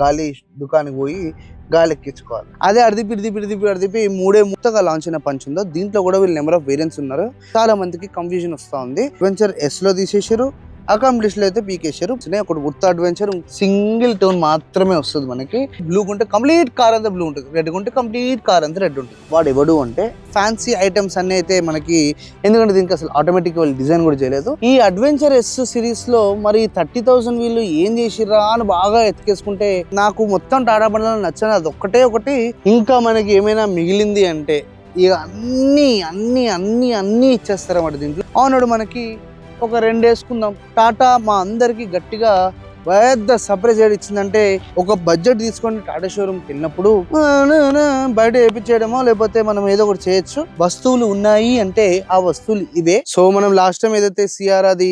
గాలి దుకాణానికి పోయి గాలి ఎక్కించుకోవాలి. అదే అడిదిపి మూడే ముత్తగా లాంచ్ అయిన పంచ్ ఉందో దీంట్లో కూడా వీళ్ళు నెంబర్ ఆఫ్ వేరియంట్స్ ఉన్నారు. చాలా మందికి కన్ఫ్యూజన్ వస్తా ఉంది. అడ్వెంచర్ ఎస్ లో తీసేసారు, అకాంప్లిష్ లో అయితే పీకేశారు. ఒకటి ఉత్త అడ్వెంచర్ సింగిల్ టోన్ మాత్రమే వస్తుంది మనకి. బ్లూ ఉంటే కంప్లీట్ కార్ అంతా బ్లూ ఉంటుంది, రెడ్ ఉంటే కంప్లీట్ కార్ అంతా రెడ్ ఉంటుంది. వాడు ఎవడు అంటే ఫ్యాన్సీ ఐటమ్స్ అన్ని అయితే మనకి, ఎందుకంటే దీనికి అసలు ఆటోమేటిక్ డిజైన్ కూడా చేయలేదు. ఈ అడ్వెంచర్ ఎస్ సిరీస్ లో మరి 30,000 వీళ్ళు ఏం చేసిర్రా అని బాగా ఎత్తుకేసుకుంటే నాకు మొత్తం టాటా బండ్లలో నచ్చని అది ఒకటి. ఇంకా మనకి ఏమైనా మిగిలింది అంటే ఇక అన్ని ఇచ్చేస్తారన్నమాట దీంట్లో. అవునాడు మనకి ఒక 2 వేసుకుందాం. టాటా మా అందరికి గట్టిగా పెద్ద సర్ప్రైజ్ ఇచ్చిందంటే, ఒక బడ్జెట్ తీసుకొని టాటా షోరూమ్కి వెళ్ళినప్పుడు బయట వేయించేయడమో లేకపోతే మనం ఏదో ఒకటి చేయొచ్చు. వస్తువులు ఉన్నాయి అంటే ఆ వస్తువులు ఇవే. సో మనం లాస్ట్ టైం ఏదైతే సిఆర్ అది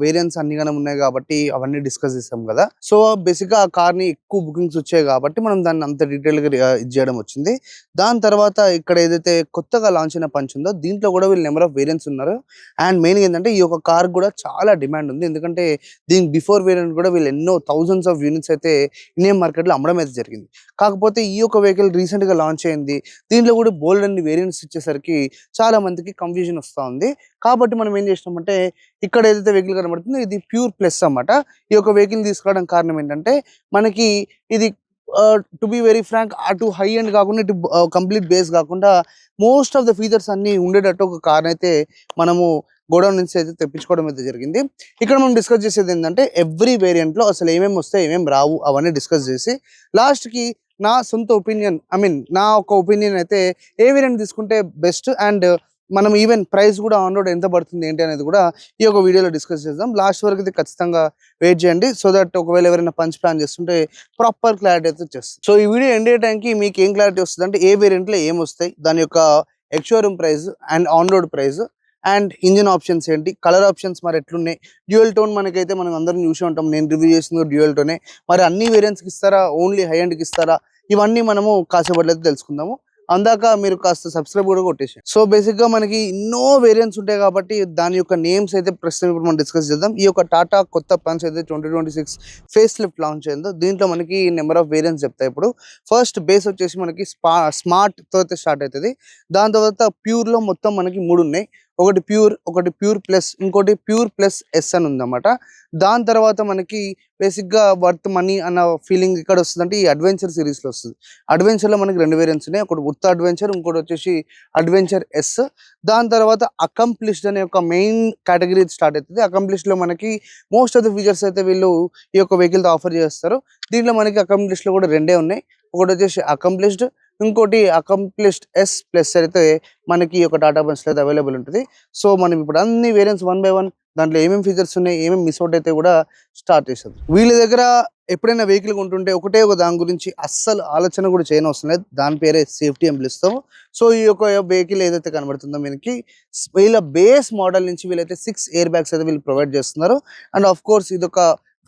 వేరియంట్స్ అన్ని గానం ఉన్నాయి కాబట్టి అవన్నీ డిస్కస్ చేస్తాం కదా. సో బేసిక్ గా ఆ కార్ ని ఎక్కువ బుకింగ్స్ వచ్చాయి కాబట్టి మనం దాన్ని అంత డీటెయిల్ గా ఇచ్చేయడం వచ్చింది. దాని తర్వాత ఇక్కడ ఏదైతే కొత్తగా లాంచ్ అయిన పంచ్ ఉందో దీంట్లో కూడా వీళ్ళు నెంబర్ ఆఫ్ వేరియంట్స్ ఉన్నారు. అండ్ మెయిన్ ఏంటంటే ఈ యొక్క కార్ కూడా చాలా డిమాండ్ ఉంది. ఎందుకంటే దీనికి బిఫోర్ వేరియంట్ కూడా వీళ్ళు ఎన్నో థౌజండ్స్ ఆఫ్ యూనిట్స్ అయితే ఇండియన్ మార్కెట్ లో అమ్మడం అయితే జరిగింది. కాకపోతే ఈ యొక్క వెహికల్ రీసెంట్ గా లాంచ్ అయింది. దీంట్లో కూడా బోల్డ్ అన్ని వేరియంట్స్ ఇచ్చేసరికి చాలా మందికి కన్ఫ్యూజన్ వస్తా ఉంది. కాబట్టి మనం ఏం చేసినామంటే, ఇక్కడ ఏదైతే వెహికల్ కనబడుతుందో ఇది ప్యూర్ ప్లస్ అన్నమాట. ఈ యొక్క వెహికల్ తీసుకోవడం కారణం ఏంటంటే, మనకి ఇది టు బి వెరీ ఫ్రాంక్ అటు హై అండ్ కాకుండా ఇటు కంప్లీట్ బేస్ కాకుండా మోస్ట్ ఆఫ్ ద ఫీచర్స్ అన్ని ఉండేటట్టు ఒక కార్ అయితే మనము గోడౌన్ నుంచి అయితే తెప్పించుకోవడం అయితే జరిగింది. ఇక్కడ మనం డిస్కస్ చేసేది ఏంటంటే, ఎవ్రీ వేరియంట్ లో అసలు ఏమేమి వస్తాయి ఏమేమి రావు అవన్నీ డిస్కస్ చేసి లాస్ట్ కి నా సొంత ఒపీనియన్ నా ఒక ఒపీనియన్ అయితే ఏ వేరియంట్ తీసుకుంటే బెస్ట్, అండ్ మనం ఈవెన్ ప్రైస్ కూడా ఆన్ రోడ్ ఎంత పడుతుంది ఏంటి అనేది కూడా ఈ యొక్క వీడియోలో డిస్కస్ చేద్దాం. లాస్ట్ వరకు అయితే ఖచ్చితంగా వెయిట్ చేయండి. సో దట్ ఒకవేళ ఎవరైనా పంచ్ ప్లాన్ చేస్తుంటే ప్రాపర్ క్లారిటీ అయితే వచ్చేస్తుంది. సో ఈ వీడియో ఎండ్ అయ్యేటానికి మీకు ఏం క్లారిటీ వస్తుంది అంటే, ఏ వేరియంట్ లో ఏం వస్తాయి, దాని యొక్క ex showroom price and on road price and engine options ఏంటి, కలర్ ఆప్షన్స్ మరి ఎట్లున్నాయి, డ్యూయల్ టోన్ మనకైతే మనం అందరం చూసి ఉంటాం, నేను రివ్యూ చేసింది డ్యూయల్ టోనే. మరి అన్ని వేరియంట్స్కి ఇస్తారా, ఓన్లీ హై అండ్కి ఇస్తారా, ఇవన్నీ మనము కాసేపట్లయితే తెలుసుకుందాము. అందాక మీరు కాస్త సబ్స్క్రైబ్ కూడా కొట్టేసి. సో బేసిక్ గా మనకి ఎన్నో వేరియంట్స్ ఉంటాయి కాబట్టి దాని యొక్క నేమ్స్ అయితే ప్రస్తుతం ఇప్పుడు మనం డిస్కస్ చేద్దాం. ఈ యొక్క టాటా కొత్త పంచ్ అయితే 2026 ఫేస్ లిఫ్ట్ లాంచ్ అయిందో దీంట్లో మనకి నెంబర్ ఆఫ్ వేరియంట్స్ చెప్తాయి. ఇప్పుడు ఫస్ట్ బేస్ వచ్చేసి మనకి స్మార్ట్ తో అయితే స్టార్ట్ అవుతుంది. దాని తర్వాత ప్యూర్ లో మొత్తం మనకి 3 ఉన్నాయి. ఒకటి ప్యూర్ ప్లస్, ఇంకోటి ప్యూర్ ప్లస్ ఎస్ అని ఉందన్నమాట. దాని తర్వాత మనకి బేసిక్ గా వర్త్ మనీ అన్న ఫీలింగ్ ఇక్కడ వస్తుంది అంటే ఈ అడ్వెంచర్ సిరీస్ లో వస్తుంది. అడ్వెంచర్ లో మనకి 2 వేరియంట్స్ ఉన్నాయి. ఒకటి ఉత్త అడ్వెంచర్, ఇంకోటి వచ్చేసి అడ్వెంచర్ ఎస్. దాని తర్వాత అకంప్లిష్డ్ అనే ఒక మెయిన్ కేటగిరీ స్టార్ట్ అవుతుంది. అకంప్లిష్డ్ లో మనకి మోస్ట్ ఆఫ్ ద ఫీచర్స్ అయితే వీళ్ళు ఈ యొక్క వెహికల్ తో ఆఫర్ చేస్తారు. దీంట్లో మనకి అకంప్లిష్డ్ లో కూడా 2 ఉన్నాయి. ఒకటి వచ్చేసి అకంప్లిష్డ్, ఇంకోటి అకంప్లిష్డ్ ఎస్ ప్లస్ అయితే మనకి ఒక టాటా పంచ్ అయితే అవైలబుల్ ఉంటుంది. సో మనం ఇప్పుడు అన్ని వేరియంట్స్ 1 by 1 దాంట్లో ఏమేమి ఫీచర్స్ ఉన్నాయి, ఏమేమి మిస్ అవుట్ అయితే కూడా స్టార్ట్ చేస్తుంది. వీళ్ళ దగ్గర ఎప్పుడైనా వెహికల్ కొంటుంటే ఒకటే ఒక దాని గురించి అస్సలు ఆలోచన కూడా చేయనవసరం లేదు. దాని పేరే సేఫ్టీ అని పిలుస్తాము. సో ఈ యొక్క వెహికల్ ఏదైతే కనబడుతుందో మనకి వీళ్ళ బేస్ మోడల్ నుంచి వీళ్ళైతే 6 ఎయిర్ బ్యాగ్స్ అయితే వీళ్ళు ప్రొవైడ్ చేస్తున్నారు. అండ్ ఆఫ్ కోర్స్ ఇది ఒక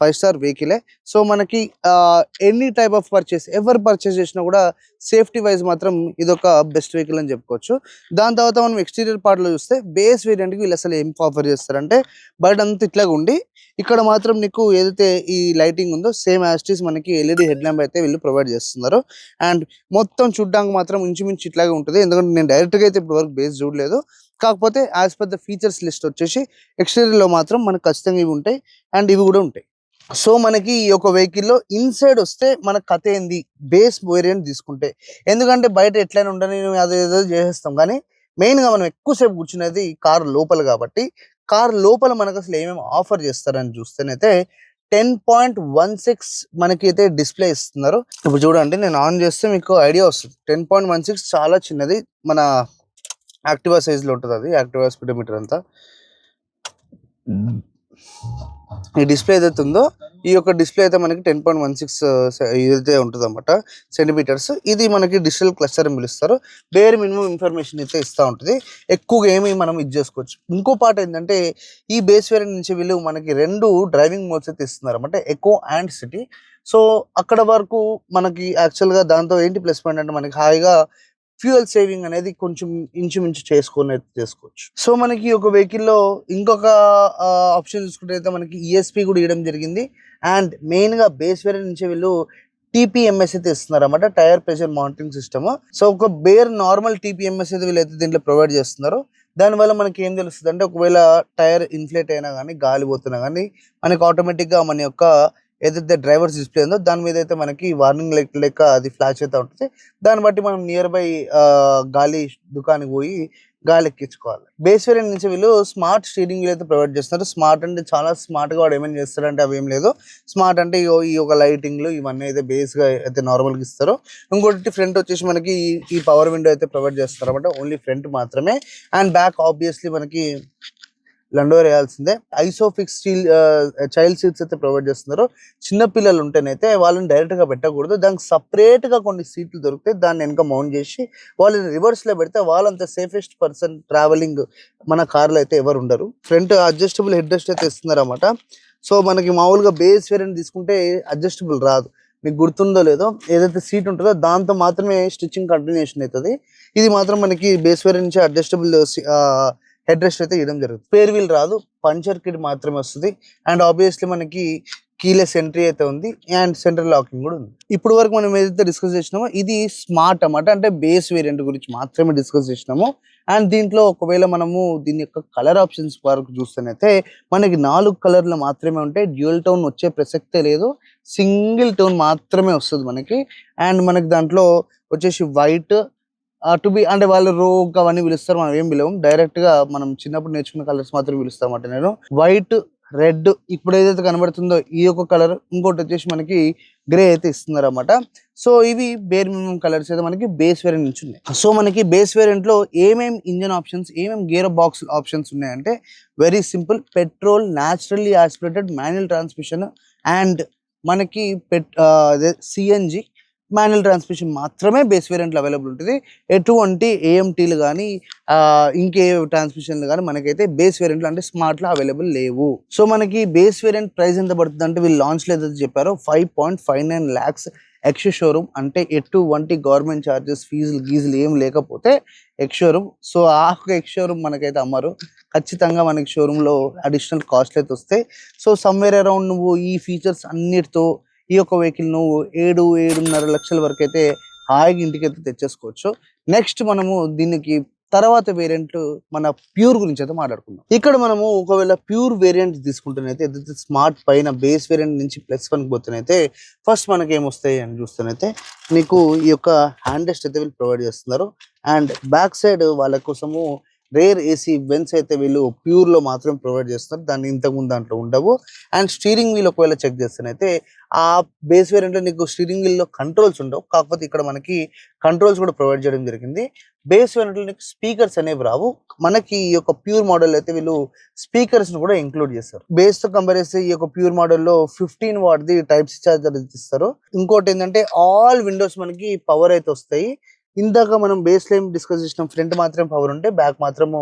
5-star వెహికలే. సో మనకి ఎనీ టైప్ ఆఫ్ పర్చేస్ ఎవరు పర్చేస్ చేసినా కూడా సేఫ్టీ వైజ్ మాత్రం ఇదొక బెస్ట్ వెహికల్ అని చెప్పుకోవచ్చు. దాని తర్వాత మనం ఎక్స్టీరియర్ పార్ట్ లో చూస్తే బేస్ వేరియంట్కి వీళ్ళు అసలు ఏం ఆఫర్ చేస్తారంటే, బయట అంతా ఇట్లాగా ఉండి ఇక్కడ మాత్రం నీకు ఏదైతే ఈ లైటింగ్ ఉందో సేమ్ యాస్టీస్ మనకి ఎల్ఈడి హెడ్ ల్యాంప్ అయితే వీళ్ళు ప్రొవైడ్ చేస్తున్నారు. అండ్ మొత్తం చూడ్డానికి మాత్రం ఇంచుమించు ఇట్లాగే ఉంటుంది. ఎందుకంటే నేను డైరెక్ట్గా అయితే ఇప్పుడు వరకు బేస్ చూడలేదు. కాకపోతే as per the features list వచ్చేసి ఎక్స్టీరియర్ లో మాత్రం మనకు ఖచ్చితంగా ఇవి ఉంటాయి అండ్ ఇవి కూడా ఉంటాయి. సో మనకి ఈ యొక్క వెహికల్లో ఇన్సైడ్ వస్తే మన కథ ఏంది, బేస్ వేరియంట్ తీసుకుంటే. ఎందుకంటే బయట ఎట్లయినా ఉండని అదేదో చేసేస్తాం, కానీ మెయిన్గా మనం ఎక్కువసేపు కూర్చునేది కార్ లోపల కాబట్టి కార్ లోపల మనకు అసలు ఏమేమి ఆఫర్ చేస్తారని చూస్తేనైతే 10.16 మనకి అయితే డిస్ప్లే ఇస్తున్నారు. ఇప్పుడు చూడండి, నేను ఆన్ చేస్తే మీకు ఐడియా వస్తుంది. 10.16 చాలా చిన్నది, మన యాక్టివా సైజ్లో ఉంటుంది. అది యాక్టివా స్పీడోమీటర్ అంతా ఈ డిస్ప్లే ఏదైతే ఉందో ఈ యొక్క డిస్ప్లే అయితే మనకి 10.16 ఇదైతే ఉంటుంది అన్నమాట సెంటీమీటర్స్. ఇది మనకి డిజిటల్ క్లస్టర్ అని పిలుస్తారు. బేర్ మినిమం ఇన్ఫర్మేషన్ అయితే ఇస్తూ ఉంటుంది. ఎక్కువగా ఏమి మనం ఇది చేసుకోవచ్చు. ఇంకో పార్ట్ ఏంటంటే, ఈ బేస్ వేరియంట్ నుంచి వీళ్ళు మనకి 2 డ్రైవింగ్ మోడ్స్ అయితే ఇస్తున్నారు అన్నమాట, ఎకో అండ్ సిటీ. సో అక్కడ వరకు మనకి యాక్చువల్గా దాంతో ఏంటి ప్లస్ పాయింట్ అంటే, మనకి హాయిగా ఫ్యూయల్ సేవింగ్ అనేది కొంచెం ఇంచుమించు చేసుకోవచ్చు. సో మనకి ఒక వెహికల్లో ఇంకొక ఆప్షన్ చూసుకుంటే అయితే మనకి ఈఎస్పీ కూడా ఇవ్వడం జరిగింది. అండ్ మెయిన్గా బేస్ వేరియంట్ నుంచి వీళ్ళు టీపీఎంఎస్ అయితే ఇస్తున్నారు అన్నమాట, tyre pressure monitoring system. So ఒక బేర్ నార్మల్ టీపీఎంఎస్ అయితే వీళ్ళైతే దీంట్లో ప్రొవైడ్ చేస్తున్నారు. దానివల్ల మనకి ఏం తెలుస్తుంది అంటే ఒకవేళ టైర్ ఇన్ఫ్లేట్ అయినా కానీ గాలి పోతున్నా కానీ మనకి ఆటోమేటిక్గా మన యొక్క ఏదైతే డ్రైవర్స్ డిస్ప్లే ఉందో దాని మీద అయితే మనకి వార్నింగ్ లైట్ లెక్క అది ఫ్లాష్ అయితే ఉంటుంది. దాన్ని బట్టి మనం నియర్ బై గాలి దుకాణానికి పోయి గాలి ఎక్కించుకోవాలి. బేస్ వేరియంట్ నుంచి వీళ్ళు స్మార్ట్ స్టీరింగ్ వీల్ అయితే ప్రొవైడ్ చేస్తున్నారు. స్మార్ట్ అంటే చాలా స్మార్ట్గా వాడు ఏమేమి చేస్తారంటే అవి ఏం లేదు. స్మార్ట్ అంటే ఈ ఒక లైటింగ్లు ఇవన్నీ అయితే బేస్గా అయితే నార్మల్గా ఇస్తారు. ఇంకోటి ఫ్రంట్ వచ్చేసి మనకి ఈ పవర్ విండో అయితే ప్రొవైడ్ చేస్తారు అనమాట, ఓన్లీ ఫ్రంట్ మాత్రమే. అండ్ బ్యాక్ ఆబ్వియస్లీ మనకి లండోర్ వేయాల్సిందే. ఐసోఫిక్స్ స్టీల్ చైల్డ్ సీట్స్ అయితే ప్రొవైడ్ చేస్తున్నారు. చిన్న పిల్లలు ఉంటేనైతే వాళ్ళని డైరెక్ట్ గా పెట్టకూడదు, దానికి సపరేట్ గా కొన్ని సీట్లు దొరుకుతాయి, దాన్ని వెనక మౌంట్ చేసి వాళ్ళని రివర్స్ లో పెడితే వాళ్ళంత సేఫెస్ట్ పర్సన్ ట్రావెలింగ్ మన కార్లో అయితే ఎవరు ఉండరు. ఫ్రంట్ అడ్జస్టబుల్ హెడ్ రెస్ట్ అయితే ఇస్తున్నారు అన్నమాట. సో మనకి మామూలుగా బేస్ వేరియంట్ తీసుకుంటే అడ్జస్టబుల్ రాదు, మీకు గుర్తుందో లేదో, ఏదైతే సీట్ ఉంటుందో దాంతో మాత్రమే స్టిచ్చింగ్ కంటిన్యూషన్ అవుతుంది. ఇది మాత్రం మనకి బేస్ వేరియంట్ నుంచి అడ్జస్టబుల్ హెడ్ రెస్ట్ అయితే ఇవ్వడం జరుగుతుంది. స్పేర్ వీల్ రాదు, పంచర్ కిట్ మాత్రమే వస్తుంది. అండ్ ఆబ్వియస్లీ మనకి కీలెస్ ఎంట్రీ అయితే ఉంది అండ్ సెంట్రల్ లాకింగ్ కూడా ఉంది. ఇప్పుడు వరకు మనం ఏదైతే డిస్కస్ చేసినామో ఇది స్మార్ట్ అన్నమాట, అంటే బేస్ వేరియంట్ గురించి మాత్రమే డిస్కస్ చేసినాము. అండ్ దీంట్లో ఒకవేళ మనము దీని యొక్క కలర్ ఆప్షన్స్ వరకు చూస్తేనైతే మనకి 4 కలర్లు మాత్రమే ఉంటాయి. డ్యూయల్ టోన్ వచ్చే ప్రసక్తే లేదు, సింగిల్ టోన్ మాత్రమే వస్తుంది మనకి. అండ్ మనకి దాంట్లో వచ్చేసి వైట్ టు బి అంటే వాళ్ళు రోగ్ అవన్నీ పిలుస్తారు, మనం ఏం పిలవం, డైరెక్ట్ గా మనం చిన్నప్పుడు నేర్చుకున్న కలర్స్ మాత్రం పిలుస్తాం అన్నమాట. నేను వైట్, రెడ్, ఇప్పుడు ఏదైతే కనబడుతుందో ఈ యొక్క కలర్, ఇంకోటి వచ్చేసి మనకి గ్రే అయితే ఇస్తున్నారు అన్నమాట. సో ఇవి బేర్ మినిమం కలర్స్ అయితే మనకి బేస్ వేరియంట్ నుంచి ఉన్నాయి. సో మనకి బేస్ వేరియంట్ లో ఏమేమి ఇంజన్ ఆప్షన్స్, ఏమేమి గేర్ బాక్స్ ఆప్షన్స్ ఉన్నాయంటే very simple, petrol, naturally aspirated, manual transmission and మనకి సిఎన్జి మాన్యువల్ ట్రాన్స్మిషన్ మాత్రమే బేస్ వేరియంట్లో అవైలబుల్ ఉంటుంది. ఎటువంటి ఏఎంటీలు కానీ ఇంకే ట్రాన్స్మిషన్లు కానీ మనకైతే బేస్ వేరియంట్లో అంటే స్మార్ట్లో అవైలబుల్ లేవు. సో మనకి బేస్ వేరియంట్ ప్రైస్ ఎంత పడుతుంది అంటే వీళ్ళు లాంచ్లో ఏదైతే చెప్పారో 5.59 lakhs ఎక్స్ షోరూమ్, అంటే ఎటువంటి గవర్నమెంట్ ఛార్జెస్ గీజులు ఏం లేకపోతే ఎక్స్ షోరూమ్. సో ఆ ఎక్స్ షోరూమ్ మనకైతే అమ్మరు, ఖచ్చితంగా మనకి షోరూంలో అడిషనల్ కాస్ట్లు అయితే వస్తాయి. సో సమ్వేర్ అరౌండ్ నువ్వు ఈ ఫీచర్స్ అన్నిటితో ఈ యొక్క వెహికల్ నువ్వు 7-7.5 లక్షల వరకు అయితే హాయిగా ఇంటికి అయితే తెచ్చేసుకోవచ్చు. నెక్స్ట్ మనము దీనికి తర్వాత వేరియంట్ మన ప్యూర్ గురించి అయితే మాట్లాడుకుందాం. ఇక్కడ మనము ఒకవేళ ప్యూర్ వేరియంట్ తీసుకుంటేనైతే ఏదైతే స్మార్ట్ పైన బేస్ వేరియంట్ నుంచి +1 పోతేనైతే ఫస్ట్ మనకి ఏమొస్తాయి అని చూస్తేనైతే మీకు ఈ యొక్క హ్యాండ్ రెస్ట్ అయితే వీళ్ళు ప్రొవైడ్ చేస్తున్నారు. అండ్ బ్యాక్ సైడ్ వాళ్ళ కోసము రేర్ ఏసీ వెన్స్ అయితే వీళ్ళు ప్యూర్ లో మాత్రం ప్రొవైడ్ చేస్తున్నారు, దాన్ని ఇంతకుముందు దాంట్లో ఉండవు. అండ్ స్టీరింగ్ వీల్ ఒకవేళ చెక్ చేస్తేనైతే ఆ బేస్ వేరియంట్ లో నీకు స్టీరింగ్ వీల్ లో కంట్రోల్స్ ఉండవు, కాకపోతే ఇక్కడ మనకి కంట్రోల్స్ కూడా ప్రొవైడ్ చేయడం జరిగింది. బేస్ వేరియంట్ లో నీకు స్పీకర్స్ అనేవి రావు, మనకి ఈ యొక్క ప్యూర్ మోడల్ అయితే వీళ్ళు స్పీకర్స్ ను కూడా ఇంక్లూడ్ చేస్తారు. బేస్ తో కంపేర్ చేస్తే ఈ యొక్క ప్యూర్ మోడల్లో 15 watt the type C charger ఇస్తారు. ఇంకోటి ఏంటంటే ఆల్ విండోస్ మనకి పవర్ అయితే వస్తాయి. ఇందాక మనం బేస్ లైన్ డిస్కస్ చేసిన ఫ్రంట్ మాత్రం పవర్ ఉంటే బ్యాక్ మాత్రము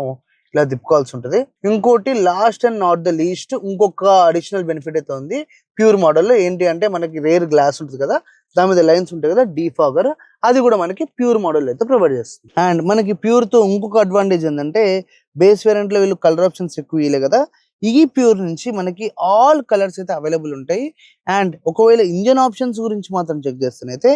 ఇలా తిప్పుకోవాల్సి ఉంటుంది. ఇంకోటి last and not the least ఇంకొక అడిషనల్ బెనిఫిట్ అయితే ఉంది ప్యూర్ మోడల్లో, ఏంటి అంటే మనకి రేర్ గ్లాస్ ఉంటుంది కదా, దాని మీద లైన్స్ ఉంటాయి కదా, డీఫాగర్, అది కూడా మనకి ప్యూర్ మోడల్ అయితే ప్రొవైడ్ చేస్తుంది. అండ్ మనకి ప్యూర్ తో ఇంకొక అడ్వాంటేజ్ ఏంటంటే బేస్ వేరియంట్ లో వీళ్ళు కలర్ ఆప్షన్స్ ఎక్కువ ఇయ్యలే కదా, ఈ ప్యూర్ నుంచి మనకి ఆల్ కలర్స్ అయితే అవైలబుల్ ఉంటాయి. అండ్ ఒకవేళ ఇంజన్ ఆప్షన్స్ గురించి మాత్రం చెక్ చేస్తేనైతే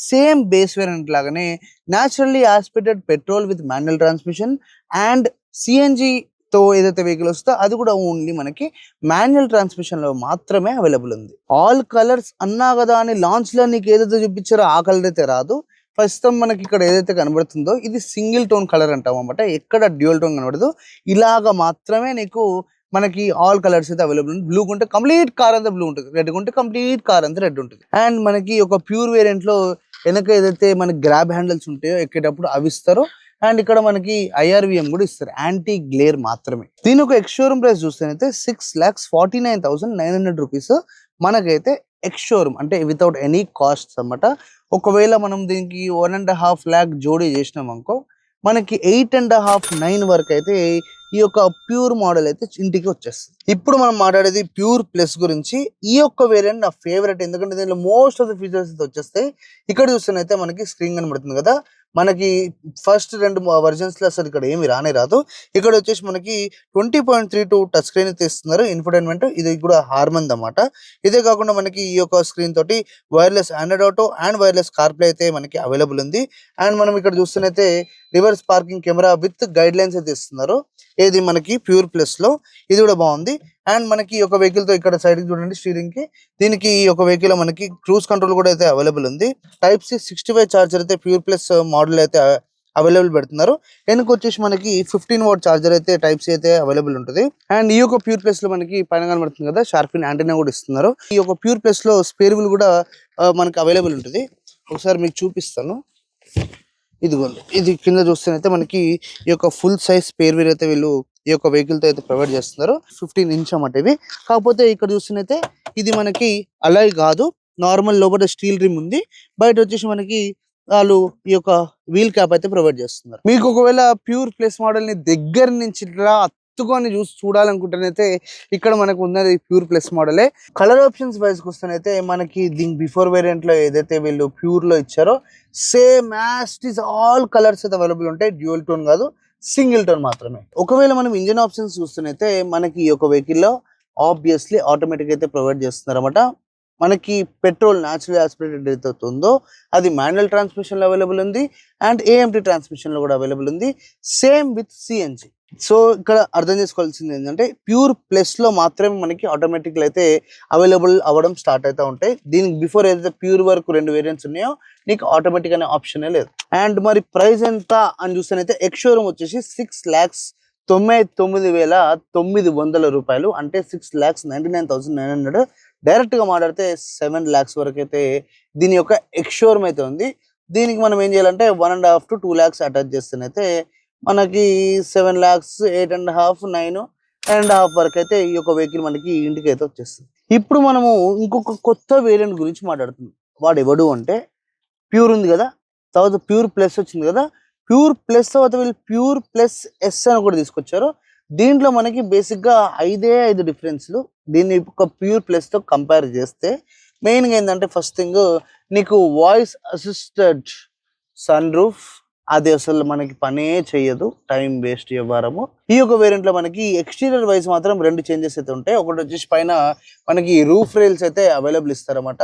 సేమ్ బేస్ వేరియంట్ లాగానే naturally aspirated petrol with manual transmission and CNG తో ఏదైతే వెహికల్ వస్తుందో అది కూడా ఓన్లీ మనకి మాన్యువల్ ట్రాన్స్మిషన్ లో మాత్రమే అవైలబుల్ ఉంది. ఆల్ కలర్స్ అన్నా కదా అని లాంచ్ లో నీకు ఏదైతే చూపించారో ఆ కలర్ అయితే రాదు. ప్రస్తుతం మనకి ఇక్కడ ఏదైతే కనబడుతుందో ఇది సింగిల్ టోన్ కలర్ అంటాం అన్నమాట, ఎక్కడ డ్యూయల్ టోన్ కనబడదు. ఇలాగా మాత్రమే నీకు మనకి ఆల్ కలర్స్ అయితే అవైలబుల్ ఉంది. బ్లూ కొంటే కంప్లీట్ కార్ అంతా బ్లూ ఉంటుంది, రెడ్ కొంటే కంప్లీట్ కార్ అంతా రెడ్ ఉంటుంది. అండ్ మనకి ఒక ప్యూర్ వేరియంట్ లో వెనక ఏదైతే మనకి గ్రాబ్ హ్యాండిల్స్ ఉంటాయో ఎక్కేటప్పుడు అవి ఇస్తారు. అండ్ ఇక్కడ మనకి IRVM కూడా ఇస్తారు, యాంటీ గ్లేర్ మాత్రమే. దీని ఒక ఎక్స్ షోరూమ్ ప్రైస్ చూస్తేనైతే 6,49,900 రూపీస్ మనకైతే ఎక్స్ షోరూమ్, అంటే వితౌట్ ఎనీ కాస్ట్ అన్నమాట. ఒకవేళ మనం దీనికి 1.5 lakh జోడీ చేసినాం అనుకో మనకి 8.5-9 వరకు అయితే ఈ యొక్క ప్యూర్ మోడల్ అయితే ఇంటికి వచ్చేస్తుంది. ఇప్పుడు మనం మాట్లాడేది ప్యూర్ ప్లస్ గురించి. ఈ యొక్క వేరియంట్ నా ఫేవరెట్, ఎందుకంటే దీనిలో మోస్ట్ ఆఫ్ ద ఫీచర్స్ అయితే వచ్చేస్తాయి. ఇక్కడ చూస్తేనైతే మనకి స్క్రీన్ కనబడుతుంది కదా, మనకి ఫస్ట్ 2 వర్షన్స్‌లో అసలు ఇక్కడ ఏమి రానే రాదు. ఇక్కడ వచ్చేసి మనకి 20.32 టచ్ స్క్రీన్ అయితే ఇస్తున్నారు. ఇన్ఫోటైన్‌మెంట్ ఇది కూడా హార్మన్‌దన్నమాట. ఇదే కాకుండా మనకి ఈ యొక్క స్క్రీన్ తోటి wireless Android auto and wireless CarPlay అయితే మనకి అవైలబుల్ ఉంది. అండ్ మనం ఇక్కడ చూస్తున్నైతే reverse parking camera with guidelines అయితే ఇస్తున్నారు. ఏది మనకి ప్యూర్ ప్లస్‌లో ఇది కూడా బాగుంది. అండ్ మనకి ఒక వెహికల్‌తో ఇక్కడ సైడ్‌కి చూడండి స్టీరింగ్‌కి. దీనికి ఈ యొక్క వెహికల్‌లో మనకి క్రూజ్ కంట్రోల్ కూడా అయితే అవైలబుల్ ఉంది. టైప్ సి 65 చార్జర్ అయితే ప్యూర్ ప్లస్ మోడల్ అయితే అవైలబుల్ పెడుతున్నారు. వెనకొచ్చేసి మనకి 15 వాట్ చార్జర్ అయితే టైప్ సి అయితే అవైలబుల్ ఉంటుంది. అండ్ ఈ యొక్క ప్యూర్ ప్లస్ లో మనకి పైన కనబడుతుంది కదా షార్పిన్ యాంటీనా కూడా ఇస్తున్నారు. ఈ యొక్క ప్యూర్ ప్లస్ లో స్పేర్ వీల్ కూడా మనకి అవైలబుల్ ఉంటుంది. ఒకసారి మీకు చూపిస్తాను. ఇదిగోండి, ఇది కింద చూస్తేనైతే మనకి ఈ యొక్క ఫుల్ సైజ్ స్పేర్ వీల్ అయితే వీళ్ళు ఈ యొక్క వెహికల్ తో అయితే ప్రొవైడ్ చేస్తున్నారు. 15 ఇంచ్ అన్నమాట ఇవి. కాకపోతే ఇక్కడ చూస్తేనైతే ఇది మనకి అలాయ్ కాదు, నార్మల్ లోపల స్టీల్ రిమ్ ఉంది. బయట వచ్చేసి మనకి వాళ్ళు ఈ యొక్క వీల్ క్యాప్ అయితే ప్రొవైడ్ చేస్తున్నారు. మీకు ఒకవేళ ప్యూర్ ప్లస్ మోడల్ ని దగ్గర నుంచి ఇట్లా అత్తుకొని చూడాలనుకుంటేనైతే ఇక్కడ మనకు ఉన్నది ప్యూర్ ప్లస్ మోడలే. కలర్ ఆప్షన్స్ వైజ్ వస్తేనైతే మనకి దీనికి బిఫోర్ వేరియంట్ లో ఏదైతే వీళ్ళు ప్యూర్ లో ఇచ్చారో same as it is all colours అయితే అవైలబుల్ ఉంటాయి. డ్యూయల్ టోన్ కాదు, సింగిల్ టోన్ మాత్రమే. ఒకవేళ మనం ఇంజిన్ ఆప్షన్స్ చూస్తేనైతే మనకి ఈ యొక్క వెహికల్ లో ఆబ్వియస్లీ ఆటోమేటిక్ అయితే ప్రొవైడ్ చేస్తున్నారు అన్నమాట. మనకి పెట్రోల్ న్యాచురల్ ఆస్పిరేటెడ్ అయితే ఉందో అది మాన్యువల్ ట్రాన్స్మిషన్ లో అవైలబుల్ ఉంది. అండ్ ఏఎంటీ ట్రాన్స్మిషన్ లో కూడా అవైలబుల్ ఉంది. Same with CNG. సో ఇక్కడ అర్థం చేసుకోవాల్సింది ఏంటంటే ప్యూర్ ప్లస్ లో మాత్రమే మనకి ఆటోమేటిక్ అయితే అవైలబుల్ అవ్వడం స్టార్ట్ అవుతా ఉంటాయి. దీనికి బిఫోర్ ఏదైతే ప్యూర్ వరకు 2 వేరియంట్స్ ఉన్నాయో నీకు ఆటోమేటిక్ అనే ఆప్షనే లేదు. అండ్ మరి ప్రైస్ ఎంత అని చూస్తేనైతే ఎక్స్ షోరూమ్ వచ్చేసి 6,99,900 రూపాయలు, అంటే 6,99,900. డైరెక్ట్ గా మాట్లాడితే 7 lakhs వరకు అయితే దీని యొక్క ఎక్స్ షోరూమ్ అయితే ఉంది. దీనికి మనం ఏం చేయాలంటే 1.5 to 2 lakhs అటాచ్ చేస్తేనైతే మనకి 7 lakhs, 8.5, 9.5 వరకు అయితే ఈ యొక్క వెహికల్ మనకి ఇంటికి అయితే వచ్చేస్తుంది. ఇప్పుడు మనము ఇంకొక కొత్త వేరియంట్ గురించి మాట్లాడుతున్నాం. వాడు ఎవడు అంటే ప్యూర్ ఉంది కదా, తర్వాత ప్యూర్ ప్లస్ వచ్చింది కదా, ప్యూర్ ప్లస్ తర్వాత వీళ్ళు ప్యూర్ ప్లస్ ఎస్ అని కూడా తీసుకొచ్చారు. దీంట్లో మనకి బేసిక్ గా 5 డిఫరెన్స్లు. దీన్ని ఒక ప్యూర్ ప్లస్ తో కంపేర్ చేస్తే మెయిన్ గా ఏంటంటే ఫస్ట్ థింగ్ నీకు వాయిస్ అసిస్టెడ్ సన్ రూఫ్, అది అసలు మనకి పనే చేయదు, టైం వేస్ట్ వ్యవహారము. ఈ యొక్క వేరియంట్ లో మనకి ఎక్స్టీరియర్ వైజ్ మాత్రం 2 చేంజెస్ అయితే ఉంటాయి. ఒకటి వచ్చేసి పైన మనకి రూఫ్ రైల్స్ అయితే అవైలబుల్ ఇస్తారన్నమాట.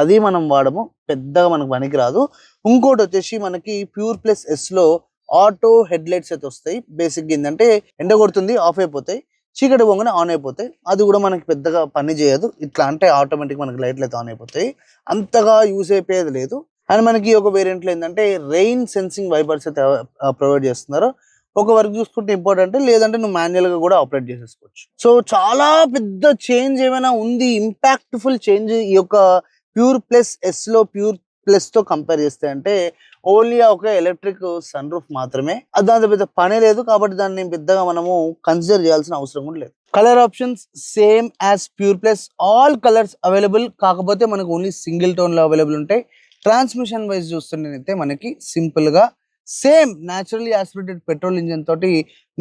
అది మనం వాడము, పెద్దగా మనకు పనికి రాదు. ఇంకోటి వచ్చేసి మనకి ప్యూర్ ప్లస్ ఎస్ లో ఆటో హెడ్ లైట్స్ అయితే వస్తాయి. బేసిక్ ఏంటంటే ఎండ కొడుతుంది ఆఫ్ అయిపోతాయి, చీకటి పోగానే ఆన్ అయిపోతాయి. అది కూడా మనకి పెద్దగా పని చేయదు. ఇట్లా అంటే ఆటోమేటిక్ మనకి లైట్లు అయితే ఆన్ అయిపోతాయి, అంతగా యూజ్ అయిపోయేది లేదు. అండ్ మనకి ఒక వేరియంట్లో ఏంటంటే రెయిన్ సెన్సింగ్ వైపర్స్ అయితే ప్రొవైడ్ చేస్తున్నారు. ఒక వర్క్ చూసుకుంటే ఇంపార్టెంట్, లేదంటే నువ్వు మాన్యువల్ గా కూడా ఆపరేట్ చేసేసుకోవచ్చు. సో చాలా పెద్ద చేంజ్ ఏమైనా ఉంది, ఇంపాక్ట్ఫుల్ చేంజ్ ఈ యొక్క ప్యూర్ ప్లస్ ఎస్ లో ప్యూర్ ప్లస్ తో కంపేర్ చేస్తే అంటే ఓన్లీ ఒక ఎలక్ట్రిక్ సన్ రూఫ్ మాత్రమే. అది దాంతో పెద్ద పని లేదు, కాబట్టి దాన్ని పెద్దగా మనము కన్సిడర్ చేయాల్సిన అవసరం కూడా లేదు. Colour options same as pure plus, all colours available. కాకపోతే మనకు ఓన్లీ సింగిల్ టోన్ లో అవైలబుల్ ఉంటాయి. ట్రాన్స్మిషన్ వైజ్ చూస్తుంటే మనకి సింపుల్ గా same naturally aspirated petrol engine తోటి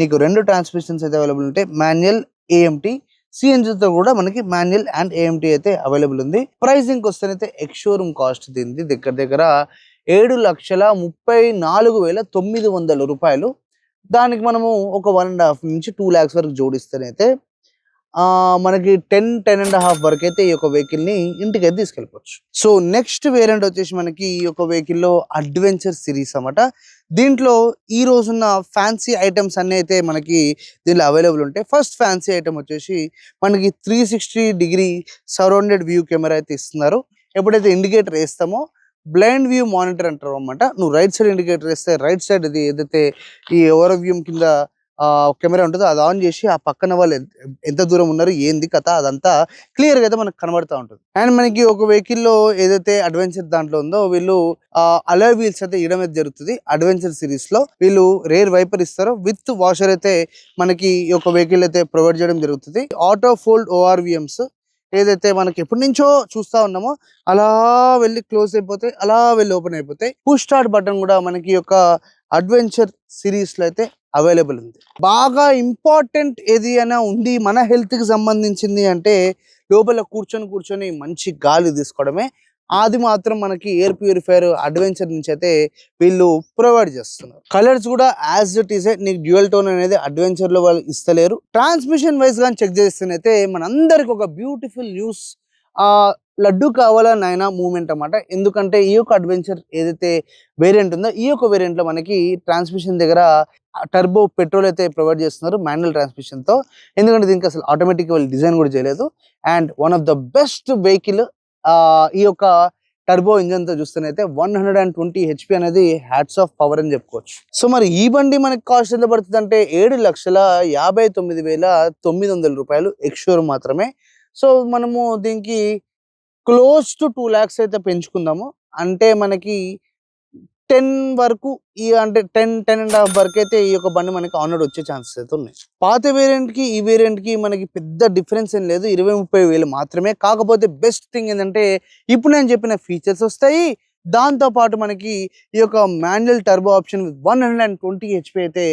నీకు 2 ట్రాన్స్మిషన్స్ అయితే అవైలబుల్ ఉంటాయి. మాన్యువల్, ఏఎంటీ, సిఎన్జితో కూడా మనకి మాన్యువల్ అండ్ ఏఎంటీ అయితే అవైలబుల్ ఉంది. ప్రైసింగ్ వస్తేనైతే ఎక్స్ షోరూమ్ కాస్ట్ దీనిది దగ్గర 7,34,900 రూపాయలు. దానికి మనము ఒక 1.5 నుంచి 2 lakhs వరకు జోడిస్తేనైతే మనకి 10.5 వరకు అయితే ఈ యొక్క వెహికల్ ని ఇంటికి అయితే తీసుకెళ్ళిపోవచ్చు. సో నెక్స్ట్ వేరియంట్ వచ్చేసి మనకి ఈ యొక్క వెహికల్ లో అడ్వెంచర్ సిరీస్ అన్నమాట. దీంట్లో ఈ రోజున్న ఫ్యాన్సీ ఐటమ్స్ అన్ని అయితే మనకి దీనిలో అవైలబుల్ ఉంటాయి. ఫస్ట్ ఫ్యాన్సీ ఐటమ్ వచ్చేసి మనకి 360 సరౌండెడ్ వ్యూ కెమెరా అయితే ఇస్తున్నారు. ఎప్పుడైతే ఇండికేటర్ వేస్తామో బ్లైండ్ వ్యూ మానిటర్ అంటారు అన్నమాట. నువ్వు రైట్ సైడ్ ఇండికేటర్ వేస్తే రైట్ సైడ్ ఇది ఏదైతే ఈ ఓవర్ వ్యూ కింద కెమెరా ఉంటుందో అది ఆన్ చేసి ఆ పక్కన వాళ్ళు ఎంత దూరం ఉన్నారు, ఏంది కథ, అదంతా క్లియర్ గా అయితే మనకు కనబడతా ఉంటుంది. అండ్ మనకి ఒక వెహికల్ లో ఏదైతే అడ్వెంచర్ దాంట్లో ఉందో వీళ్ళు అలాయ్ వీల్స్ అయితే ఇవ్వడం అయితే జరుగుతుంది. అడ్వెంచర్ సిరీస్ లో వీళ్ళు రేర్ వైపర్ ఇస్తారు, విత్ వాషర్ అయితే మనకి ఈ యొక్క వెహికల్ అయితే ప్రొవైడ్ చేయడం జరుగుతుంది. ఆటో ఫోల్డ్ ఓఆర్విఎమ్స్ ఏదైతే మనకి ఎప్పటి నుంచో చూస్తా ఉన్నామో అలా వెళ్ళి క్లోజ్ అయిపోతాయి, అలా వెళ్ళి ఓపెన్ అయిపోతాయి. పుష్ స్టార్ట్ బటన్ కూడా మనకి యొక్క అడ్వెంచర్ సిరీస్ లో అయితే అవైలబుల్ ఉంది. బాగా ఇంపార్టెంట్ ఏది అయినా ఉంది మన హెల్త్ కి సంబంధించింది అంటే లోపల కూర్చొని మంచి గాలి తీసుకోవడమే. అది మాత్రం మనకి ఎయిర్ ప్యూరిఫైయర్ అడ్వెంచర్ నుంచి అయితే వీళ్ళు ప్రొవైడ్ చేస్తున్నారు. కలర్స్ కూడా యాజ్ ఇట్ ఈస్ నీకు డ్యూయల్ టోన్ అనేది అడ్వెంచర్ లో వాళ్ళు ఇస్తలేరు. ట్రాన్స్మిషన్ వైజ్ గా చెక్ చేస్తేనైతే మనందరికి ఒక బ్యూటిఫుల్ న్యూస్. ఆ లడ్డు కావాలా నాయనా మూమెంట్ అన్నమాట. ఎందుకంటే ఈ యొక్క అడ్వెంచర్ ఏదైతే వేరియంట్ ఉందో ఈ యొక్క వేరియంట్ లో మనకి ట్రాన్స్మిషన్ దగ్గర టర్బో పెట్రోల్ అయితే ప్రొవైడ్ చేస్తున్నారు మాన్యువల్ ట్రాన్స్మిషన్ తో. ఎందుకంటే దీనికి అసలు ఆటోమేటిక్ వాళ్ళు డిజైన్ కూడా చేయలేదు. And one of the best vehicle ఈ యొక్క టర్బో ఇంజన్ తో చూస్తేనైతే 120 HP అనేది హ్యాట్స్ ఆఫ్ పవర్ అని చెప్పుకోవచ్చు. సో మరి ఈ బండి మనకి కాస్ట్ ఎంత పడుతుంది అంటే 7,59,900 రూపాయలు ఎక్స్షోరూమ్ మాత్రమే. సో మనము దీనికి క్లోజ్ టు 2 lakhs అయితే పెంచుకుందాము. అంటే మనకి 10 వరకు అంటే 10.5 వరకు అయితే ఈ యొక్క బండి మనకి ఆన్ రోడ్ వచ్చే ఛాన్సెస్ అయితే ఉన్నాయి. పాత వేరియంట్ కి ఈ వేరియంట్ కి మనకి పెద్ద డిఫరెన్స్ ఏం లేదు, 20-30 వేలు మాత్రమే. కాకపోతే బెస్ట్ థింగ్ ఏంటంటే ఇప్పుడు నేను చెప్పిన ఫీచర్స్ వస్తాయి. దాంతో పాటు మనకి ఈ యొక్క మాన్యువల్ టర్బో ఆప్షన్ 120 HP అయితే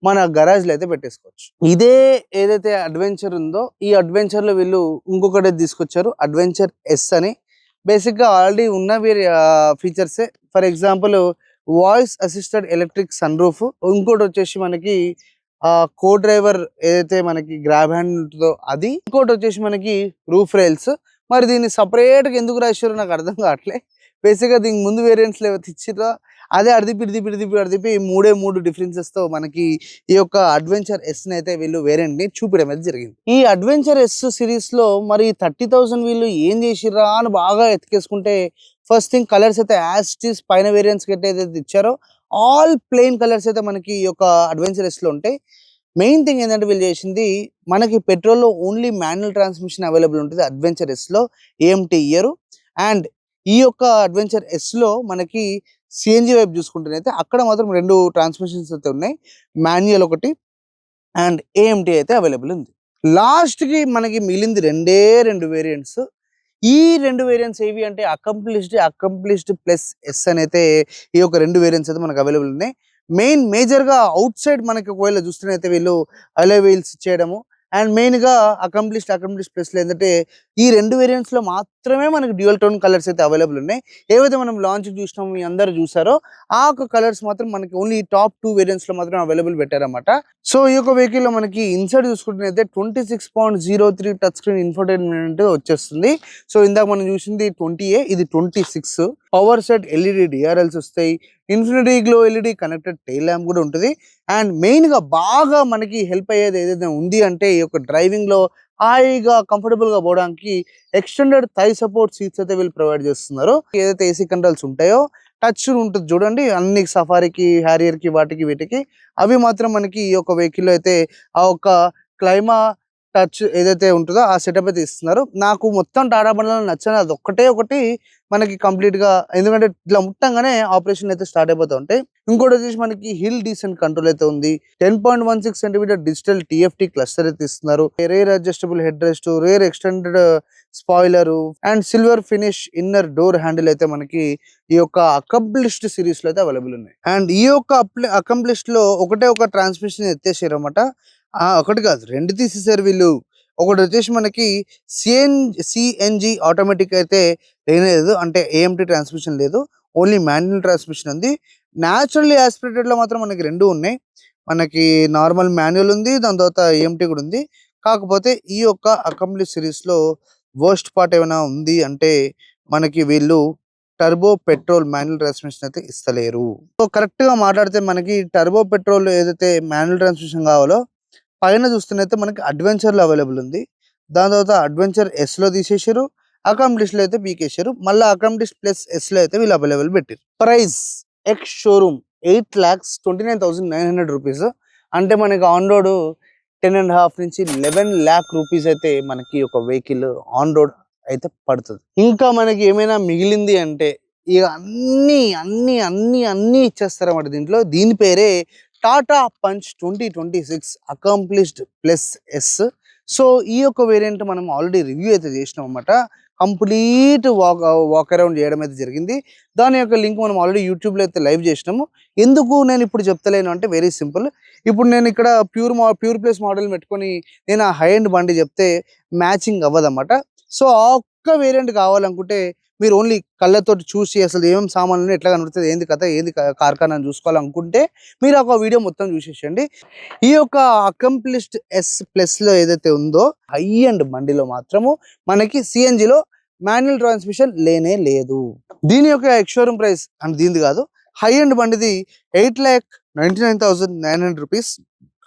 మన గరాజ్ లో అయితే పెట్టేసుకోవచ్చు. ఇదే ఏదైతే అడ్వెంచర్ ఉందో ఈ అడ్వెంచర్ లో వీళ్ళు ఇంకొకటి తీసుకొచ్చారు, అడ్వెంచర్ ఎస్ అని. బేసిక్ గా ఆల్రెడీ ఉన్న ఫీచర్సే. For example voice assisted electric sunroof, ఇంకోటి వచ్చేసి మనకి కో డ్రైవర్ ఏదైతే మనకి గ్రాబ్ హ్యాండ్ ఉంటుందో అది, ఇంకోటి వచ్చేసి మనకి రూఫ్ రైల్స్. మరి దీన్ని సపరేట్ గా ఎందుకు రాశారో నాకు అర్థం కావట్లే. బేసిక్ గా దీనికి ముందు వేరియంట్స్ ఇచ్చిరా, అదే అడిదిపి మూడు డిఫరెన్సెస్ తో మనకి ఈ యొక్క అడ్వెంచర్ ఎస్ అయితే వీళ్ళు వేరియంట్ ని చూపించడం అయితే జరిగింది. ఈ అడ్వెంచర్ ఎస్ సిరీస్ లో మరి 30,000 వీళ్ళు ఏం చేసిర్రా అని బాగా ఎత్తికేసుకుంటే, ఫస్ట్ థింగ్ కలర్స్ అయితే యాజ్ ఇట్ ఈస్ పైన వేరియంట్స్ కి అయితే ఇచ్చారో ఆల్ ప్లెయిన్ కలర్స్ అయితే మనకి ఈ యొక్క అడ్వెంచర్ ఎస్ లో ఉంటాయి. మెయిన్ థింగ్ ఏంటంటే వీళ్ళు చేసింది మనకి పెట్రోల్ లో ఓన్లీ మాన్యువల్ ట్రాన్స్మిషన్ అవైలబుల్ ఉంటుంది అడ్వెంచర్ ఎస్ లో, ఏఎంటీ ఇయ్యరు. అండ్ ఈ యొక్క అడ్వెంచర్ ఎస్ లో మనకి సిఎన్జి వైపు చూసుకుంటేనైతే అక్కడ మాత్రం 2 ట్రాన్స్మిషన్స్ అయితే ఉన్నాయి, మాన్యువల్ ఒకటి అండ్ ఏఎంటీ అయితే అవైలబుల్ ఉంది. లాస్ట్ కి మనకి మిగిలింది 2 వేరియంట్స్. ఈ 2 వేరియంట్స్ ఏవి అంటే అకంప్లిష్డ్ ప్లస్ ఎస్ అని అయితే ఈ యొక్క 2 వేరియంట్స్ అయితే మనకు అవైలబుల్ ఉన్నాయి. మేజర్ గా అవుట్ సైడ్ మనకి ఒకవేళ చూస్తున్నైతే వీళ్ళు అలై వీల్స్ ఇచ్చేయడము, అండ్ మెయిన్ గా అకంప్లిష్డ్ ప్లస్ ఏంటంటే ఈ 2 వేరియంట్స్ లో మాత్రమే మనకి డ్యూయల్ టోన్ కలర్స్ అయితే అవైలబుల్ ఉన్నాయి. ఏవైతే మనం లాంచ్ చూసినామో మీ అందరూ చూసారో ఆ కలర్స్ మాత్రం మనకి ఓన్లీ టాప్ 2 వేరియంట్స్ లో మాత్రం అవైలబుల్ పెట్టారన్నమాట. సో ఈ యొక్క వెహికల్ లో మనకి ఇన్సైడ్ చూసుకుంటే 26.03 టచ్ స్క్రీన్ ఇన్ఫోటైన్మెంట్ వచ్చేస్తుంది. సో ఇందాక మనం చూసింది 20A, ఇది 26. పవర్ సెట్ ఎల్ఈడి డిఆర్ఎల్స్ వస్తాయి, infinity glow LED connected tail lamp కూడా ఉంటుంది. అండ్ మెయిన్ గా బాగా మనకి హెల్ప్ అయ్యేది ఏదైతే ఉంది అంటే ఈ యొక్క డ్రైవింగ్ లో హాయిగా కంఫర్టబుల్ గా పోవడానికి ఎక్స్టెండెడ్ థై సపోర్ట్ సీట్స్ అయితే వీళ్ళు ప్రొవైడ్ చేస్తున్నారు. ఏదైతే ఏసీ కంట్రోల్స్ ఉంటాయో టచ్ ఉంటుంది చూడండి, అన్ని సఫారీకి, హ్యారియర్ కి, వాటికి వీటికి అవి మాత్రం మనకి ఈ యొక్క వెహికల్ లో అయితే ఆ ఒక క్లైమా టచ్ ఏదైతే ఉంటుందో ఆ సెటప్ అయితే ఇస్తున్నారు. నాకు మొత్తం టాటా బండ్లలో నచ్చని అది ఒకటి మనకి కంప్లీట్ గా, ఎందుకంటే ఇట్లా ముట్టంగానే ఆపరేషన్ అయితే స్టార్ట్ అయిపోతూ ఉంటాయి. ఇంకోటి వచ్చేసి మనకి హిల్ డీసెంట్ కంట్రోల్ అయితే ఉంది. 10.16 సెంటీమీటర్ డిజిటల్ టిఎఫ్టి క్లస్టర్ అయితే ఇస్తున్నారు. Rare adjustable head rest, rare extended spoiler and silver finish inner door handle అయితే మనకి ఈ యొక్క అకంప్లిష్డ్ సిరీస్ లో అయితే అవైలబుల్ ఉన్నాయి. అండ్ ఈ యొక్క అకంప్లిష్డ్ లో ఒక ట్రాన్స్మిషన్ ఎత్తేసారు అనమాట. ఒకటి కాదు 2 తీసేసారు వీళ్ళు. ఒకటి వచ్చేసి మనకి సిఎన్జి ఆటోమేటిక్ అయితే లేదు, అంటే ఏఎంటీ ట్రాన్స్మిషన్ లేదు, ఓన్లీ మాన్యువల్ ట్రాన్స్మిషన్ ఉంది. న్యాచురల్లీ ఆస్పిరేటెడ్ లో మాత్రం మనకి 2 ఉన్నాయి. మనకి నార్మల్ మాన్యువల్ ఉంది, దాని తర్వాత ఏఎంటీ కూడా ఉంది. కాకపోతే ఈ యొక్క అకంప్లిష్ సిరీస్ లో వర్స్ట్ పార్ట్ ఏమైనా ఉంది అంటే మనకి వీళ్ళు టర్బో పెట్రోల్ మాన్యువల్ ట్రాన్స్మిషన్ అయితే ఇస్తలేరు. సో కరెక్ట్ గా మాట్లాడితే మనకి టర్బో పెట్రోల్ ఏదైతే మాన్యువల్ ట్రాన్స్మిషన్ కావాలో పైన చూస్తున్నైతే మనకి అడ్వెంచర్ లో అవైలబుల్ ఉంది. దాని తర్వాత అడ్వెంచర్ ఎస్ లో తీసేసారు, అకంప్లిష్ లో అయితే పీకేసారు, మళ్ళీ అకంప్లిష్ ప్లస్ ఎస్ లో అయితే వీళ్ళు అవైలబుల్ పెట్టారు. Price ex showroom 8,29,900 rupees. అంటే మనకి ఆన్ రోడ్ 10.5 నుంచి 11 lakh రూపీస్ అయితే మనకి ఒక వెహికల్ ఆన్ రోడ్ అయితే పడుతుంది. ఇంకా మనకి ఏమైనా మిగిలింది అంటే ఇక అన్ని ఇచ్చేస్తారన్నమాట దీంట్లో. దీని పేరే Tata punch 2026 accomplished plus S. So ఈ యొక్క వేరియంట్ మనం ఆల్రెడీ రివ్యూ అయితే చేసినాం అన్నమాట. కంప్లీట్ వాక్ అరౌండ్ చేయడం అయితే జరిగింది. దాని యొక్క లింక్ మనం ఆల్రెడీ యూట్యూబ్లో అయితే లైవ్ చేసినాము. ఎందుకు నేను ఇప్పుడు చెప్తలేను అంటే వెరీ సింపుల్. ఇప్పుడు నేను ఇక్కడ ప్యూర్ ప్లస్ మోడల్ పెట్టుకొని నేను ఆ హై ఎండ్ బండి చెప్తే మ్యాచింగ్ అవ్వదన్నమాట. సో ఆ ఒక్క వేరియంట్ కావాలనుకుంటే మీరు ఓన్లీ కళ్ళతోటి చూసి అసలు ఏమేమి సామాన్లు ఉన్నాయి, ఎట్లా కనబడుతుంది, ఏంది కథ, ఏంది కార్ఖానా అని చూసుకోవాలనుకుంటే మీరు ఒక వీడియో మొత్తం చూసేసండి. ఈ యొక్క అకంప్లిష్డ్ S+లో ఏదైతే ఉందో హై అండ్ బండిలో మాత్రము మనకి సిఎన్జిలో మాన్యువల్ ట్రాన్స్మిషన్ లేనే లేదు. దీని యొక్క ఎక్స్‌షోరూమ్ ప్రైస్ అండ్ దీనిది కాదు, హై అండ్ బండిది 8,99,900 రూపీస్,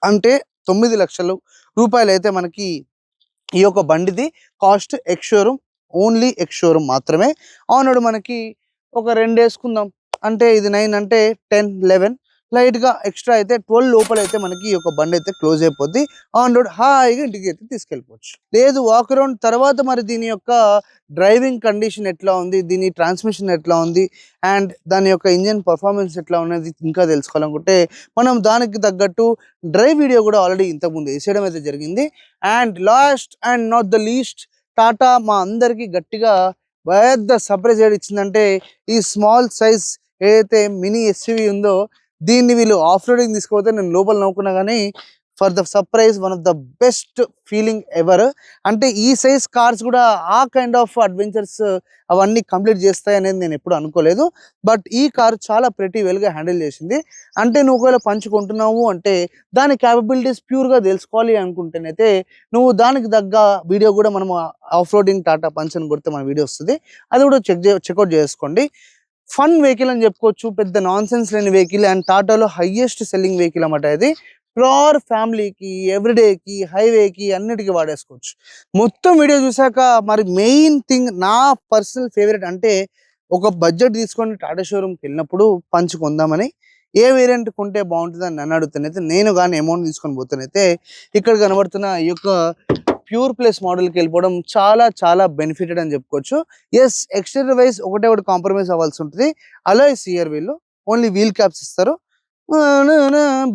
అంటే 9 లక్షల రూపాయలు అయితే మనకి ఈ యొక్క బండిది కాస్ట్. ఎక్స్‌షోరూమ్, ఓన్లీ ఎక్స్‌షోరూమ్ మాత్రమే. ఆన్ రోడ్ మనకి ఒక 2 వేసుకుందాం, అంటే ఇది 9 అంటే 10, 11 లైట్గా ఎక్స్ట్రా అయితే 12 లోపల అయితే మనకి ఈ యొక్క బండి అయితే క్లోజ్ అయిపోద్ది. ఆన్ రోడ్ హాయిగా ఇంటికి అయితే తీసుకెళ్ళిపోవచ్చు. లేదు వాక్ అరౌండ్ తర్వాత మరి దీని యొక్క డ్రైవింగ్ కండిషన్ ఎట్లా ఉంది, దీని ట్రాన్స్మిషన్ ఎట్లా ఉంది, అండ్ దాని యొక్క ఇంజిన్ పర్ఫార్మెన్స్ ఎట్లా ఉన్నది ఇంకా తెలుసుకోవాలనుకుంటే మనం దానికి తగ్గట్టు డ్రైవ్ వీడియో కూడా ఆల్రెడీ ఇంతకుముందు వేసేయడం అయితే జరిగింది. And last and not the least, Tata మా అందరికీ గట్టిగా పెద్ద సర్ప్రైజ్ ఏది ఇచ్చిందంటే ఈ స్మాల్ సైజ్ ఏదైతే మినీ ఎస్యూవీ ఉందో దీన్ని వీళ్ళు ఆఫ్ రోడింగ్ తీసుకుపోతే నేను లోపల నవ్వుకున్నా కానీ for the surprise one of the best feeling ever. అంటే ఈ సైజ్ కార్స్ కూడా ఆ కైండ్ ఆఫ్ అడ్వెంచర్స్ అవన్నీ కంప్లీట్ చేస్తాయి అనేది నేను ఎప్పుడు అనుకోలేదు. బట్ ఈ కార్ చాలా ప్రెటీ వెల్గా హ్యాండిల్ చేసింది. అంటే నువ్వు ఒకవేళ పంచుకుంటున్నావు అంటే దాని క్యాపబిలిటీస్ ప్యూర్గా తెలుసుకోవాలి అనుకుంటేనైతే నువ్వు దానికి తగ్గ వీడియో కూడా మనం ఆఫ్ రోడింగ్ టాటా పంచ్ అని కొడితే మన వీడియో వస్తుంది, అది కూడా చెక్అవుట్ చేసుకోండి. ఫన్ వెహికల్ అని చెప్పుకోవచ్చు, పెద్ద నాన్ సెన్స్ లేని వెహికల్. అండ్ టాటాలో హైయెస్ట్ సెల్లింగ్ వెహికల్ అన్నమాట ఇది. ప్యూర్ ఫ్యామిలీకి, ఎవ్రీడేకి, హైవేకి అన్నిటికీ వాడేసుకోవచ్చు. మొత్తం వీడియో చూసాక మరి మెయిన్ థింగ్ నా పర్సనల్ ఫేవరెట్ అంటే ఒక బడ్జెట్ తీసుకొని టాటా షోరూమ్కి వెళ్ళినప్పుడు పంచ్ కొందామని, ఏ వేరియంట్ కొంటే బాగుంటుంది అని నన్ను అడుగుతానైతే నేను కానీ అమౌంట్ తీసుకొని పోతానైతే ఇక్కడ కనబడుతున్న ఈ యొక్క ప్యూర్ ప్లస్ మోడల్కి వెళ్ళిపోవడం చాలా చాలా బెనిఫిటెడ్ అని చెప్పుకోవచ్చు. ఎస్, ఎక్స్టీరియర్ వైజ్ ఒకటే ఒకటి కాంప్రమైజ్ అవ్వాల్సి ఉంటుంది. అలాయ్స్ ఇయర్ వీళ్ళు ఓన్లీ వీల్ క్యాప్స్ ఇస్తారు,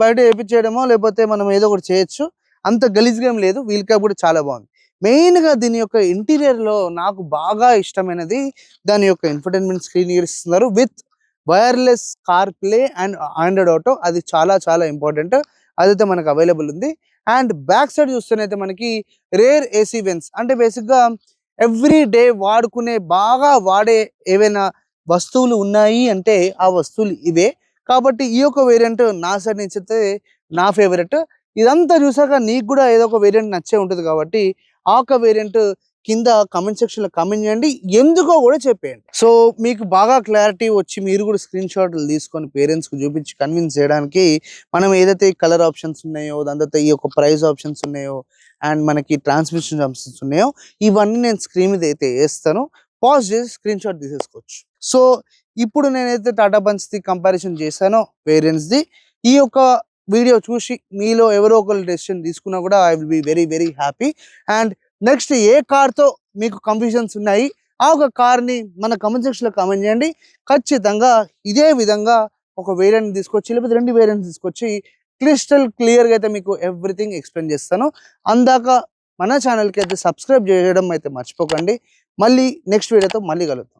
బయట వేయించేయడమో లేకపోతే మనం ఏదో ఒకటి చేయొచ్చు, అంత గలీజ్గా ఏం లేదు. వీల్ క్యాప్ కూడా చాలా బాగుంది. మెయిన్గా దీని యొక్క ఇంటీరియర్లో నాకు బాగా ఇష్టమైనది దాని యొక్క ఇన్ఫర్టైన్మెంట్ స్క్రీన్ ఇస్తున్నారు with wireless car play and Android auto. అది చాలా చాలా ఇంపార్టెంట్, అదైతే మనకు అవైలబుల్ ఉంది. అండ్ బ్యాక్ సైడ్ చూస్తేనైతే మనకి రేర్ ఏసీ వెన్స్, అంటే బేసిక్గా ఎవ్రీ డే వాడుకునే బాగా వాడే ఏవైనా వస్తువులు ఉన్నాయి అంటే ఆ వస్తువులు ఇవే. కాబట్టి ఈ యొక్క వేరియంట్ నా సైడ్ నుంచి అయితే నా ఫేవరెట్. ఇదంతా చూసాక నీకు కూడా ఏదో ఒక వేరియంట్ నచ్చే ఉంటుంది కాబట్టి ఆ ఒక వేరియంట్ కింద కమెంట్ సెక్షన్లో కమెంట్ చేయండి, ఎందుకో కూడా చెప్పేయండి. సో మీకు బాగా క్లారిటీ వచ్చి మీరు కూడా స్క్రీన్ షాట్లు తీసుకొని పేరెంట్స్కి చూపించి కన్విన్స్ చేయడానికి మనం ఏదైతే కలర్ ఆప్షన్స్ ఉన్నాయో, దాని తర్వాత ఈ యొక్క ప్రైస్ ఆప్షన్స్ ఉన్నాయో, అండ్ మనకి ట్రాన్స్మిషన్ ఆప్షన్స్ ఉన్నాయో, ఇవన్నీ నేను స్క్రీన్ మీద అయితే వేస్తాను, పాజ్ చేసి స్క్రీన్ షాట్ తీసేసుకోవచ్చు. సో ఇప్పుడు నేనైతే టాటా పంచ్ది కంపారిజన్ చేశానో వేరియంట్స్ది, ఈ యొక్క వీడియో చూసి మీలో ఎవరో ఒకరు డెసిషన్ తీసుకున్నా కూడా I will be very very happy. And next ఏ కార్తో మీకు కన్ఫ్యూజన్స్ ఉన్నాయి ఆ ఒక కార్ని మన కమెంట్ సెక్షన్లో కామెంట్ చేయండి. ఖచ్చితంగా ఇదే విధంగా ఒక వేరియంట్ తీసుకొచ్చి లేకపోతే 2 వేరియంట్స్ తీసుకొచ్చి క్రిస్టల్ క్లియర్గా అయితే మీకు ఎవ్రీథింగ్ ఎక్స్ప్లెయిన్ చేస్తాను. అందాక మన ఛానల్కి అయితే సబ్స్క్రైబ్ చేయడం అయితే మర్చిపోకండి. మళ్ళీ నెక్స్ట్ వీడియోతో మళ్ళీ కలుద్దాం.